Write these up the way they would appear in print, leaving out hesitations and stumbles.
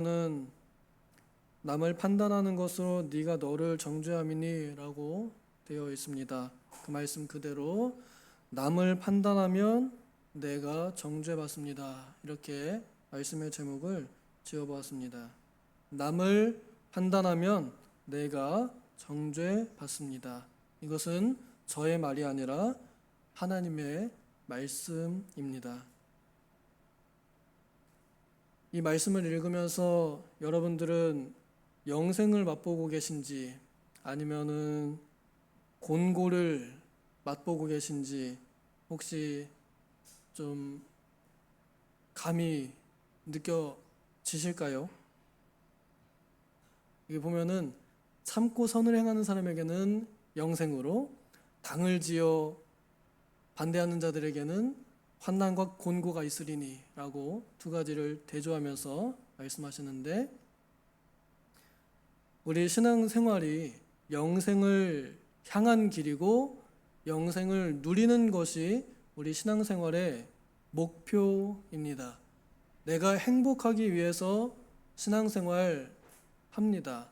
는 남을 판단하는 것으로 네가 너를 정죄함이니 라고 되어 있습니다. 그 말씀 그대로 남을 판단하면 내가 정죄받습니다. 이렇게 말씀의 제목을 지어보았습니다. 남을 판단하면 내가 정죄받습니다. 이것은 저의 말이 아니라 하나님의 말씀입니다. 이 말씀을 읽으면서 여러분들은 영생을 맛보고 계신지 아니면은 곤고를 맛보고 계신지 혹시 좀 감이 느껴지실까요? 여기 보면은 참고 선을 행하는 사람에게는 영생으로, 당을 지어 반대하는 자들에게는 환난과 곤고가 있으리니 라고 두 가지를 대조하면서 말씀하시는데, 우리 신앙생활이 영생을 향한 길이고 영생을 누리는 것이 우리 신앙생활의 목표입니다. 내가 행복하기 위해서 신앙생활 합니다.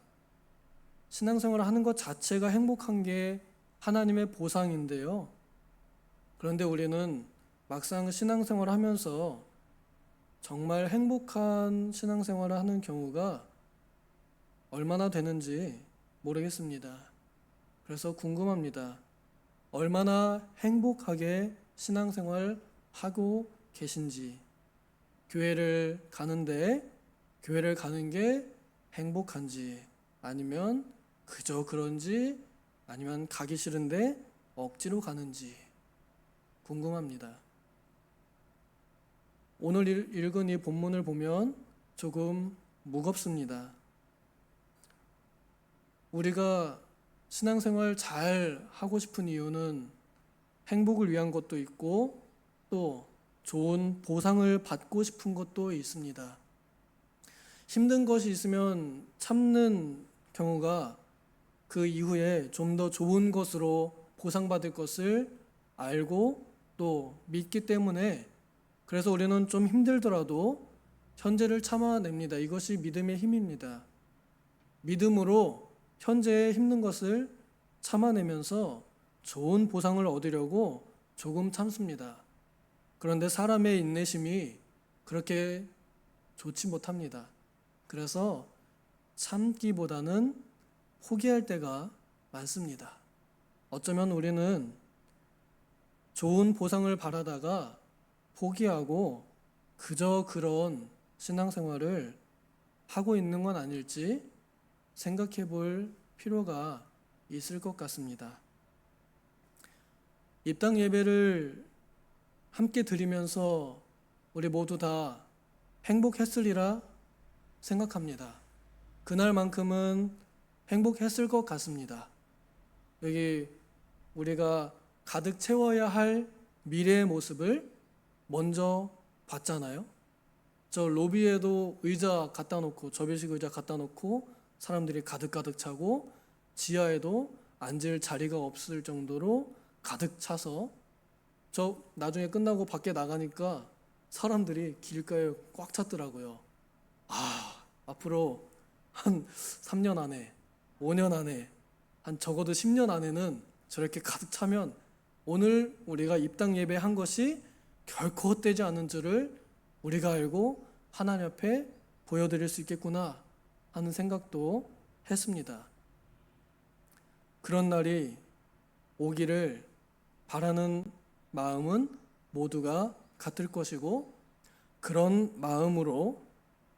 신앙생활을 하는 것 자체가 행복한 게 하나님의 보상인데요. 그런데 우리는 막상 신앙생활을 하면서 정말 행복한 신앙생활을 하는 경우가 얼마나 되는지 모르겠습니다. 그래서 궁금합니다. 얼마나 행복하게 신앙생활 하고 계신지, 교회를 가는 게 행복한지, 아니면 그저 그런지, 아니면 가기 싫은데 억지로 가는지 궁금합니다. 오늘 읽은 이 본문을 보면 조금 무겁습니다. 우리가 신앙생활 잘 하고 싶은 이유는 행복을 위한 것도 있고 또 좋은 보상을 받고 싶은 것도 있습니다. 힘든 것이 있으면 참는 경우가 그 이후에 좀 더 좋은 것으로 보상받을 것을 알고 또 믿기 때문에, 그래서 우리는 좀 힘들더라도 현재를 참아냅니다. 이것이 믿음의 힘입니다. 믿음으로 현재의 힘든 것을 참아내면서 좋은 보상을 얻으려고 조금 참습니다. 그런데 사람의 인내심이 그렇게 좋지 못합니다. 그래서 참기보다는 포기할 때가 많습니다. 어쩌면 우리는 좋은 보상을 바라다가 포기하고 그저 그런 신앙생활을 하고 있는 건 아닐지 생각해 볼 필요가 있을 것 같습니다. 입당 예배를 함께 드리면서 우리 모두 다 행복했으리라 생각합니다. 그날만큼은 행복했을 것 같습니다. 여기 우리가 가득 채워야 할 미래의 모습을 먼저 봤잖아요. 저 로비에도 의자 갖다 놓고, 접이식 의자 갖다 놓고 사람들이 가득 차고 지하에도 앉을 자리가 없을 정도로 가득 차서, 저 나중에 끝나고 밖에 나가니까 사람들이 길가에 꽉 찼더라고요. 앞으로 한 3년 안에, 5년 안에, 한 적어도 10년 안에는 저렇게 가득 차면 오늘 우리가 입당 예배한 것이 결코 헛되지 않은 줄을 우리가 알고 하나님 앞에 보여드릴 수 있겠구나 하는 생각도 했습니다. 그런 날이 오기를 바라는 마음은 모두가 같을 것이고, 그런 마음으로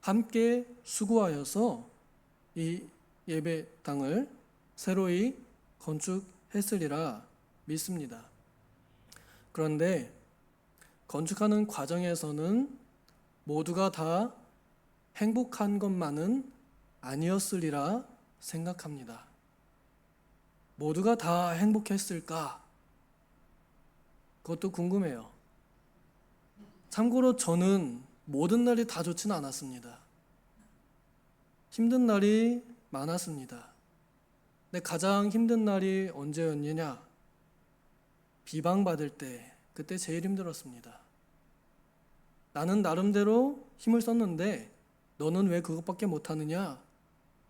함께 수고하여서 이 예배당을 새로이 건축했으리라 믿습니다. 그런데 건축하는 과정에서는 모두가 다 행복한 것만은 아니었으리라 생각합니다. 모두가 다 행복했을까? 그것도 궁금해요. 참고로 저는 모든 날이 다 좋지는 않았습니다. 힘든 날이 많았습니다. 근데 가장 힘든 날이 언제였느냐? 비방받을 때, 그때 제일 힘들었습니다. 나는 나름대로 힘을 썼는데 너는 왜 그것밖에 못하느냐?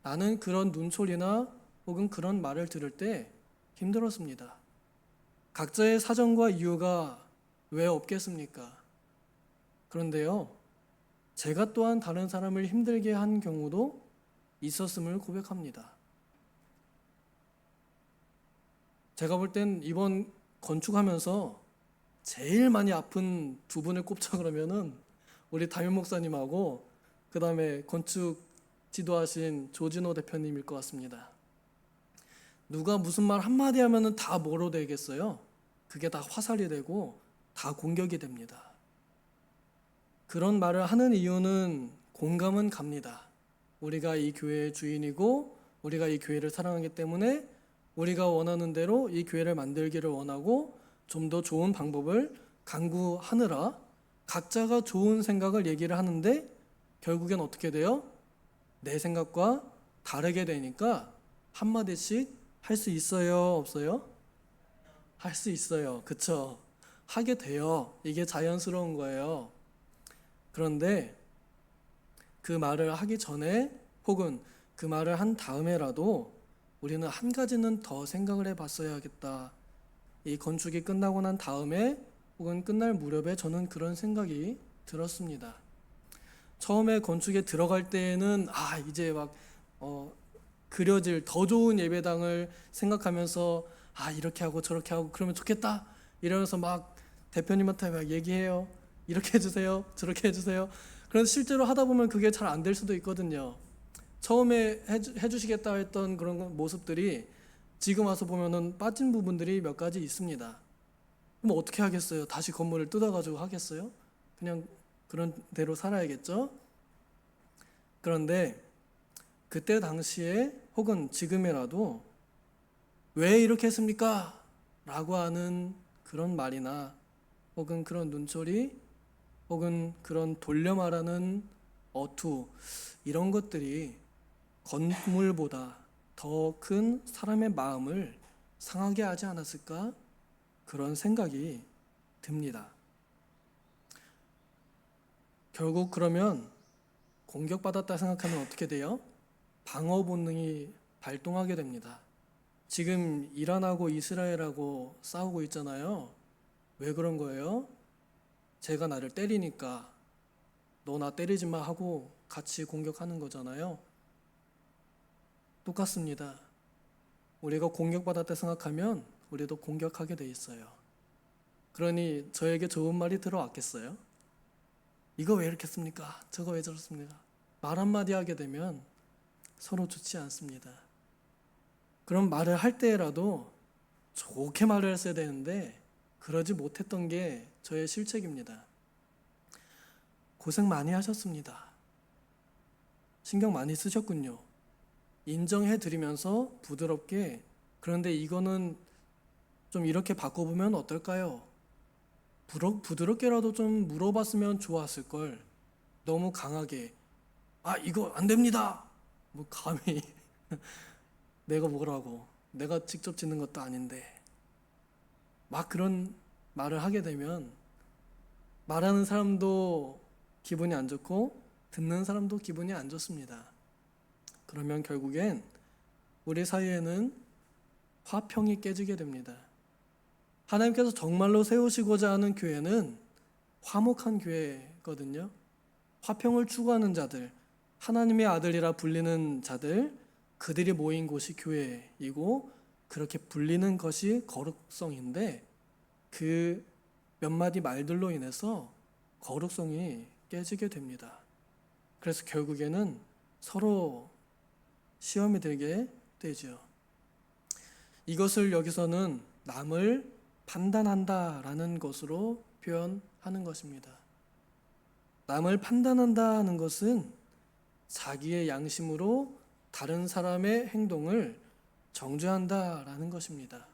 나는 그런 눈초리나 혹은 그런 말을 들을 때 힘들었습니다. 각자의 사정과 이유가 왜 없겠습니까? 그런데요, 제가 또한 다른 사람을 힘들게 한 경우도 있었음을 고백합니다. 제가 볼 땐 이번 건축하면서 제일 많이 아픈 두 분을 꼽자 그러면은 우리 담임 목사님하고 그 다음에 건축 지도하신 조진호 대표님일 것 같습니다. 누가 무슨 말 한마디 하면은 다 뭐로 되겠어요? 그게 다 화살이 되고 다 공격이 됩니다. 그런 말을 하는 이유는 공감은 갑니다. 우리가 이 교회의 주인이고 우리가 이 교회를 사랑하기 때문에 우리가 원하는 대로 이 교회를 만들기를 원하고 좀 더 좋은 방법을 강구하느라 각자가 좋은 생각을 얘기를 하는데 결국엔 어떻게 돼요? 내 생각과 다르게 되니까 한마디씩 할 수 있어요? 없어요? 할 수 있어요. 그쵸? 하게 돼요. 이게 자연스러운 거예요. 그런데 그 말을 하기 전에 혹은 그 말을 한 다음에라도 우리는 한 가지는 더 생각을 해봤어야겠다. 이 건축이 끝나고 난 다음에 혹은 끝날 무렵에 저는 그런 생각이 들었습니다. 처음에 건축에 들어갈 때에는 이제 막 그려질 더 좋은 예배당을 생각하면서 이렇게 하고 저렇게 하고 그러면 좋겠다 이러면서 막 대표님한테 막 얘기해요. 이렇게 해주세요. 저렇게 해주세요. 그런데 실제로 하다 보면 그게 잘 안 될 수도 있거든요. 처음에 해주시겠다 했던 그런 모습들이 지금 와서 보면은 빠진 부분들이 몇 가지 있습니다. 그럼 어떻게 하겠어요? 다시 건물을 뜯어가지고 하겠어요? 그냥 그런 대로 살아야겠죠? 그런데 그때 당시에 혹은 지금이라도 왜 이렇게 했습니까? 라고 하는 그런 말이나 혹은 그런 눈초리 혹은 그런 돌려 말하는 어투 이런 것들이 건물보다 더 큰 사람의 마음을 상하게 하지 않았을까? 그런 생각이 듭니다. 결국 그러면 공격받았다 생각하면 어떻게 돼요? 방어 본능이 발동하게 됩니다. 지금 이란하고 이스라엘하고 싸우고 있잖아요. 왜 그런 거예요? 제가 나를 때리니까 너 나 때리지 마 하고 같이 공격하는 거잖아요. 똑같습니다. 우리가 공격받았다 생각하면 우리도 공격하게 돼 있어요. 그러니 저에게 좋은 말이 들어왔겠어요? 이거 왜 이렇게 씁니까? 저거 왜 저렇습니까? 말 한마디 하게 되면 서로 좋지 않습니다. 그런 말을 할 때라도 좋게 말을 했어야 되는데 그러지 못했던 게 저의 실책입니다. 고생 많이 하셨습니다. 신경 많이 쓰셨군요. 인정해 드리면서 부드럽게 그런데 이거는 좀 이렇게 바꿔보면 어떨까요? 부드럽게라도 좀 물어봤으면 좋았을 걸. 너무 강하게 이거 안 됩니다. 뭐 감히 내가 뭐라고 내가 직접 짓는 것도 아닌데 막 그런 말을 하게 되면 말하는 사람도 기분이 안 좋고 듣는 사람도 기분이 안 좋습니다. 그러면 결국엔 우리 사이에는 화평이 깨지게 됩니다. 하나님께서 정말로 세우시고자 하는 교회는 화목한 교회거든요. 화평을 추구하는 자들, 하나님의 아들이라 불리는 자들, 그들이 모인 곳이 교회이고 그렇게 불리는 것이 거룩성인데 그 몇 마디 말들로 인해서 거룩성이 깨지게 됩니다. 그래서 결국에는 서로 시험이 들게 되죠. 이것을 여기서는 남을 판단한다라는 것으로 표현하는 것입니다. 남을 판단한다는 것은 자기의 양심으로 다른 사람의 행동을 정죄한다라는 것입니다.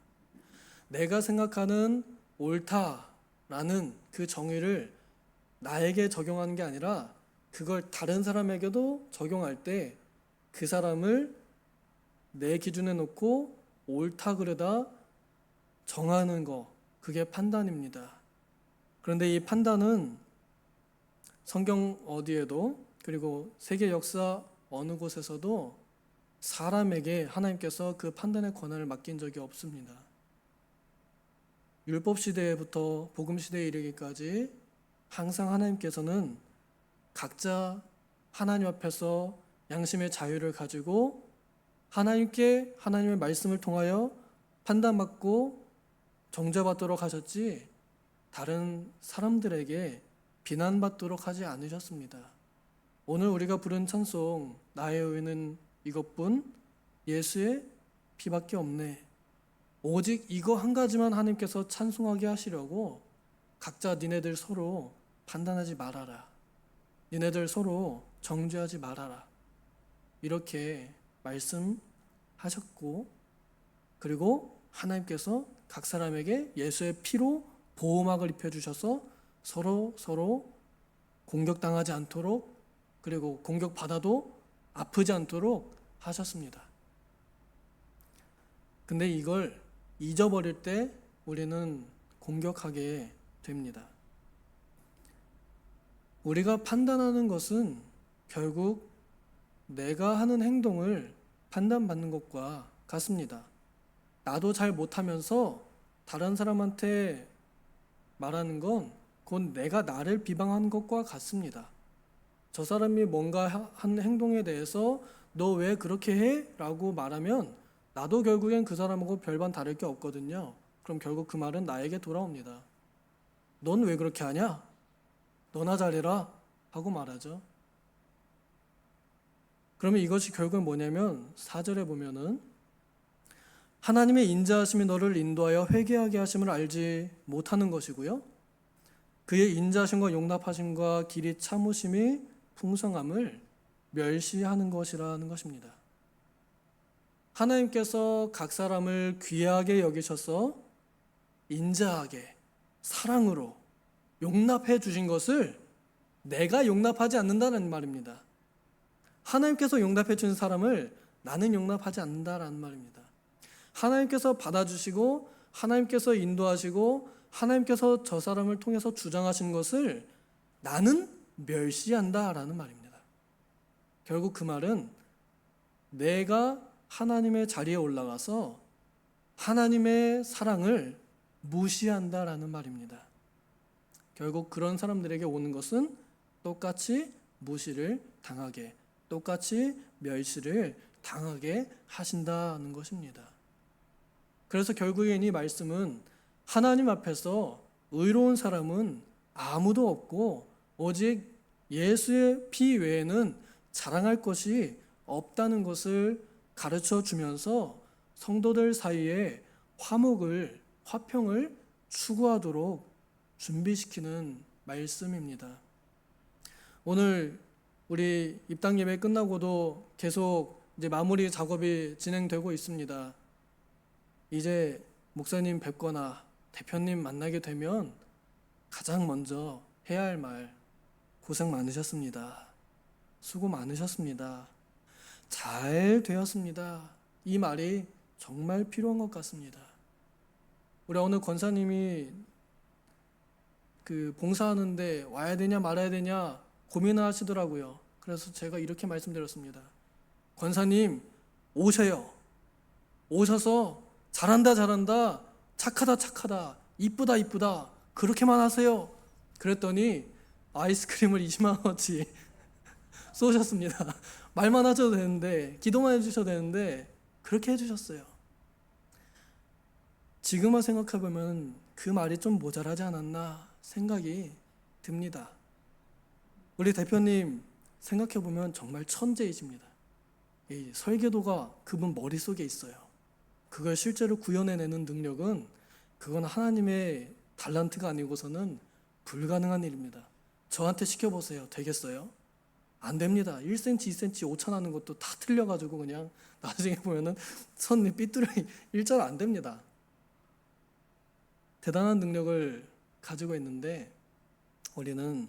내가 생각하는 옳다라는 그 정의를 나에게 적용하는 게 아니라 그걸 다른 사람에게도 적용할 때 그 사람을 내 기준에 놓고 옳다 그르다 정하는 거, 그게 판단입니다. 그런데 이 판단은 성경 어디에도 그리고 세계 역사 어느 곳에서도 사람에게 하나님께서 그 판단의 권한을 맡긴 적이 없습니다. 율법 시대부터 복음 시대에 이르기까지 항상 하나님께서는 각자 하나님 앞에서 양심의 자유를 가지고 하나님께 하나님의 말씀을 통하여 판단받고 정죄받도록 하셨지 다른 사람들에게 비난받도록 하지 않으셨습니다. 오늘 우리가 부른 찬송 나의 의는 이것뿐 예수의 피밖에 없네. 오직 이거 한 가지만 하나님께서 찬송하게 하시려고 각자 니네들 서로 판단하지 말아라. 니네들 서로 정죄하지 말아라. 이렇게 말씀하셨고 그리고 하나님께서 각 사람에게 예수의 피로 보호막을 입혀주셔서 서로 공격당하지 않도록 그리고 공격받아도 아프지 않도록 하셨습니다. 근데 이걸 잊어버릴 때 우리는 공격하게 됩니다. 우리가 판단하는 것은 결국 내가 하는 행동을 판단받는 것과 같습니다. 나도 잘 못하면서 다른 사람한테 말하는 건 곧 내가 나를 비방하는 것과 같습니다. 저 사람이 뭔가 한 행동에 대해서 너 왜 그렇게 해? 라고 말하면 나도 결국엔 그 사람하고 별반 다를 게 없거든요. 그럼 결국 그 말은 나에게 돌아옵니다. 넌 왜 그렇게 하냐? 너나 잘해라 하고 말하죠. 그러면 이것이 결국은 뭐냐면 4절에 보면은 하나님의 인자하심이 너를 인도하여 회개하게 하심을 알지 못하는 것이고요. 그의 인자하심과 용납하심과 길이 참으심이 풍성함을 멸시하는 것이라는 것입니다. 하나님께서 각 사람을 귀하게 여기셔서 인자하게 사랑으로 용납해 주신 것을 내가 용납하지 않는다는 말입니다. 하나님께서 용납해 주신 사람을 나는 용납하지 않는다라는 말입니다. 하나님께서 받아주시고 하나님께서 인도하시고 하나님께서 저 사람을 통해서 주장하신 것을 나는 멸시한다라는 말입니다. 결국 그 말은 내가 하나님의 자리에 올라가서 하나님의 사랑을 무시한다라는 말입니다. 결국 그런 사람들에게 오는 것은 똑같이 무시를 당하게, 똑같이 멸시를 당하게 하신다는 것입니다. 그래서 결국엔 이 말씀은 하나님 앞에서 의로운 사람은 아무도 없고 오직 예수의 피 외에는 자랑할 것이 없다는 것을 가르쳐 주면서 성도들 사이에 화평을 추구하도록 준비시키는 말씀입니다. 오늘 우리 입당 예배 끝나고도 계속 이제 마무리 작업이 진행되고 있습니다. 이제 목사님 뵙거나 대표님 만나게 되면 가장 먼저 해야 할 말, 고생 많으셨습니다. 수고 많으셨습니다. 잘 되었습니다. 이 말이 정말 필요한 것 같습니다. 우리 오늘 권사님이 봉사하는데 와야 되냐 말아야 되냐 고민을 하시더라고요. 그래서 제가 이렇게 말씀드렸습니다. 권사님 오셔요. 오셔서 잘한다 착하다 이쁘다 그렇게만 하세요. 그랬더니 아이스크림을 20만 원어치 쏘셨습니다. 말만 하셔도 되는데 기도만 해주셔도 되는데 그렇게 해주셨어요. 지금만 생각해보면 그 말이 좀 모자라지 않았나 생각이 듭니다. 우리 대표님 생각해보면 정말 천재이십니다. 이 설계도가 그분 머릿속에 있어요. 그걸 실제로 구현해내는 능력은 그건 하나님의 달란트가 아니고서는 불가능한 일입니다. 저한테 시켜보세요. 되겠어요? 안 됩니다. 1cm, 2cm 오차나는 것도 다 틀려가지고 그냥 나중에 보면은 선 삐뚤어기 일자로 안 됩니다. 대단한 능력을 가지고 있는데 우리는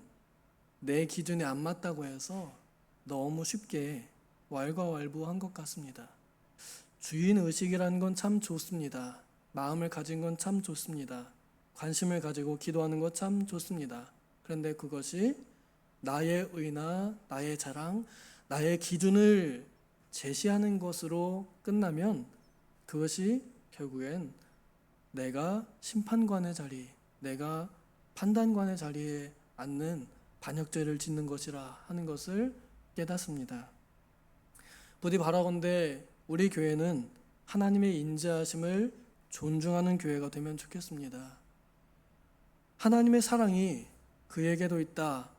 내 기준에 안 맞다고 해서 너무 쉽게 왈가왈부한 것 같습니다. 주인의식이라는 건 참 좋습니다. 마음을 가진 건 참 좋습니다. 관심을 가지고 기도하는 것 참 좋습니다. 그런데 그것이 나의 의나 나의 자랑, 나의 기준을 제시하는 것으로 끝나면 그것이 결국엔 내가 심판관의 자리, 내가 판단관의 자리에 앉는 반역죄를 짓는 것이라 하는 것을 깨닫습니다. 부디 바라건대 우리 교회는 하나님의 인자하심을 존중하는 교회가 되면 좋겠습니다. 하나님의 사랑이 그에게도 있다,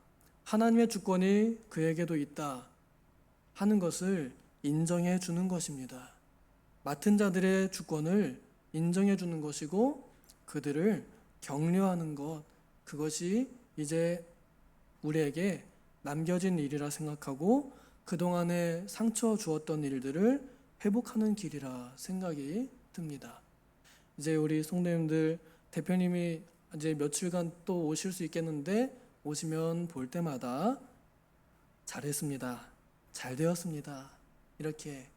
하나님의 주권이 그에게도 있다 하는 것을 인정해 주는 것입니다. 맡은 자들의 주권을 인정해 주는 것이고 그들을 격려하는 것, 그것이 이제 우리에게 남겨진 일이라 생각하고 그동안에 상처 주었던 일들을 회복하는 길이라 생각이 듭니다. 이제 우리 성도님들, 대표님이 이제 며칠간 또 오실 수 있겠는데 오시면 볼 때마다 잘했습니다, 잘 되었습니다, 이렇게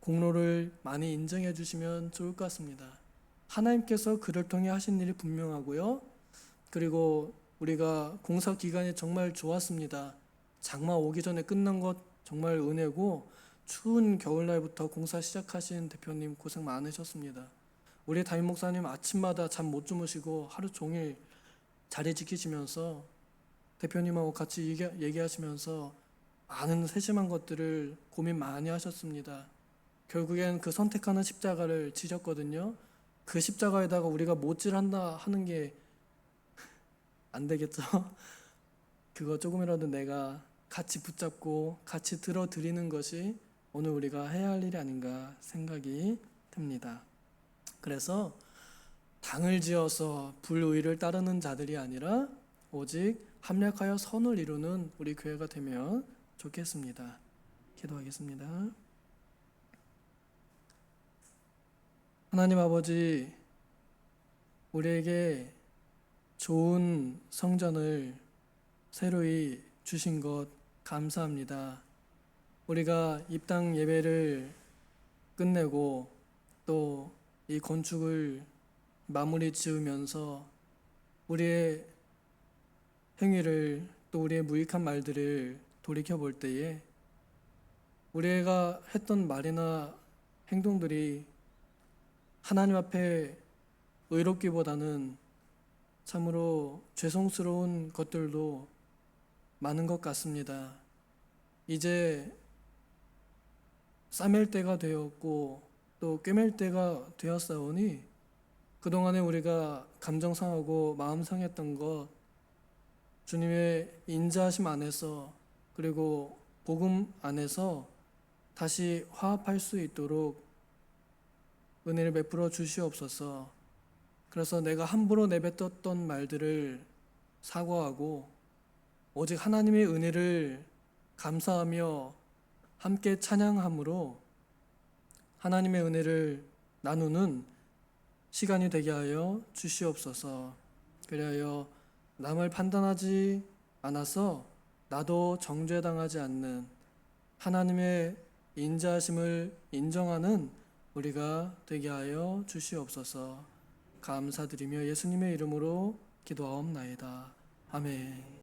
공로를 많이 인정해 주시면 좋을 것 같습니다. 하나님께서 그를 통해 하신 일이 분명하고요. 그리고 우리가 공사 기간이 정말 좋았습니다. 장마 오기 전에 끝난 것 정말 은혜고, 추운 겨울날부터 공사 시작하신 대표님 고생 많으셨습니다. 우리 담임 목사님 아침마다 잠 못 주무시고 하루 종일 자리 지키시면서 대표님하고 같이 얘기하시면서 많은 세심한 것들을 고민 많이 하셨습니다. 결국엔 그 선택하는 십자가를 지셨거든요. 그 십자가에다가 우리가 못질한다 하는 게 안 되겠죠? 그거 조금이라도 내가 같이 붙잡고 같이 들어드리는 것이 오늘 우리가 해야 할 일이 아닌가 생각이 듭니다. 그래서 당을 지어서 불의를 따르는 자들이 아니라 오직 합력하여 선을 이루는 우리 교회가 되면 좋겠습니다. 기도하겠습니다. 하나님 아버지, 우리에게 좋은 성전을 새로이 주신 것 감사합니다. 우리가 입당 예배를 끝내고 또 이 건축을 마무리 지으면서 우리의 행위를, 또 우리의 무익한 말들을 돌이켜 볼 때에 우리가 했던 말이나 행동들이 하나님 앞에 의롭기보다는 참으로 죄송스러운 것들도 많은 것 같습니다. 이제 싸맬 때가 되었고 또 꿰맬 때가 되었사오니 그동안에 우리가 감정 상하고 마음 상했던 것 주님의 인자하심 안에서, 그리고 복음 안에서 다시 화합할 수 있도록 은혜를 베풀어 주시옵소서. 그래서 내가 함부로 내뱉었던 말들을 사과하고 오직 하나님의 은혜를 감사하며 함께 찬양함으로 하나님의 은혜를 나누는 시간이 되게 하여 주시옵소서. 그리하여 남을 판단하지 않아서 나도 정죄당하지 않는 하나님의 인자하심을 인정하는 우리가 되게 하여 주시옵소서. 감사드리며 예수님의 이름으로 기도하옵나이다. 아멘.